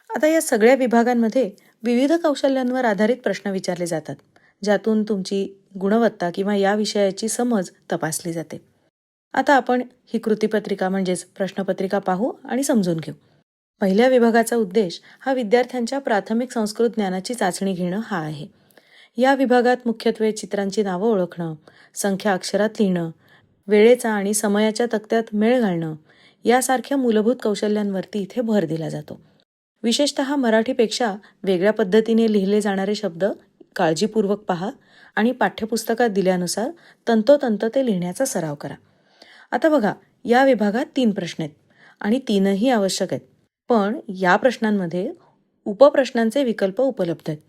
आता या सगळ्या विभागांमध्ये विविध कौशल्यांवर आधारित प्रश्न विचारले जातात, ज्यातून तुमची गुणवत्ता किंवा या विषयाची समज तपासली जाते. आता आपण ही कृतीपत्रिका म्हणजेच प्रश्नपत्रिका पाहू आणि समजून घेऊ. पहिल्या विभागाचा उद्देश हा विद्यार्थ्यांच्या प्राथमिक संस्कृत ज्ञानाची चाचणी घेणं हा आहे. या विभागात मुख्यत्वे चित्रांची नावं ओळखणं, संख्या अक्षरात लिहिणं, वेळेचा आणि समयाच्या तक्त्यात मेळ घालणं यासारख्या मूलभूत कौशल्यांवरती इथे भर दिला जातो. विशेषतः मराठीपेक्षा वेगळ्या पद्धतीने लिहिले जाणारे शब्द काळजीपूर्वक पहा आणि पाठ्यपुस्तकात दिल्यानुसार तंतोतंत ते लिहिण्याचा सराव करा. आता बघा, या विभागात 3 प्रश्न आहेत आणि 3ही आवश्यक आहेत. पण या प्रश्नांमध्ये उपप्रश्नांचे विकल्प उपलब्ध आहेत.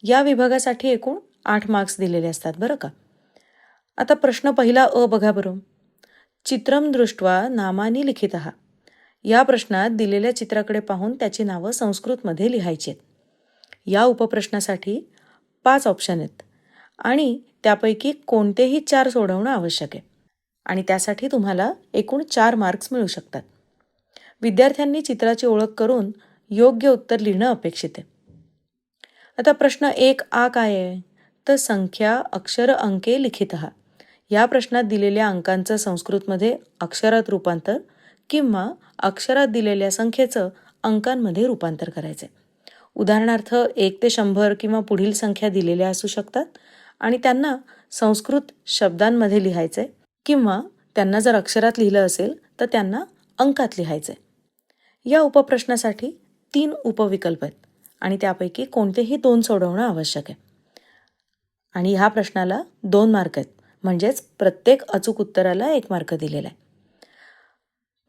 या विभागासाठी एकूण 8 मार्क्स दिलेले असतात बरं का. आता प्रश्न पहिला अ बघा बरं. चित्रम दृष्ट्वा नामानी लिखितः. या प्रश्नात दिलेल्या चित्राकडे पाहून त्याची नावं संस्कृतमध्ये लिहायची आहेत. या उपप्रश्नासाठी 5 ऑप्शन आहेत आणि त्यापैकी कोणतेही 4 सोडवणं आवश्यक आहे आणि त्यासाठी तुम्हाला एकूण 4 मार्क्स मिळू शकतात. विद्यार्थ्यांनी चित्राची ओळख करून योग्य उत्तर लिहिणं अपेक्षित आहे. आता प्रश्न 1 काय आहे? तर संख्या अक्षर अंके लिखितः. या प्रश्नात दिलेल्या अंकांचं संस्कृतमध्ये अक्षरात रूपांतर किंवा अक्षरात दिलेल्या संख्येचं अंकांमध्ये रूपांतर करायचे. उदाहरणार्थ 1 ते 100 किंवा पुढील संख्या दिलेल्या असू शकतात आणि त्यांना संस्कृत शब्दांमध्ये लिहायचे किंवा त्यांना जर अक्षरात लिहिलं असेल तर त्यांना अंकात लिहायचे. या उपप्रश्नासाठी 3 उपविकल्प आहेत आणि त्यापैकी कोणतेही 2 सोडवणं आवश्यक आहे आणि ह्या प्रश्नाला 2 मार्क आहेत, म्हणजेच प्रत्येक अचूक उत्तराला 1 मार्क दिलेला आहे.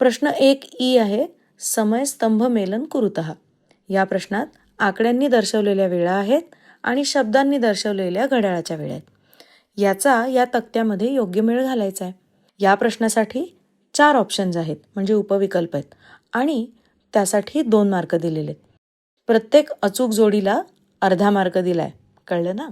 प्रश्न 1 आहे, समय स्तंभ मेलन कुरुतः. या प्रश्नात आकड्यांनी दर्शवलेल्या वेळा आहेत आणि शब्दांनी दर्शवलेल्या घड्याळाच्या वेळा आहेत. याचा या तक्त्यामध्ये योग्य मेळ घालायचा आहे. या प्रश्नासाठी 4 ऑप्शन्स आहेत, म्हणजे उपविकल्प आहेत आणि त्यासाठी 2 मार्क दिलेले आहेत. प्रत्येक अचूक जोडीला अर्धा मार्क दिलाय. कळलं ना?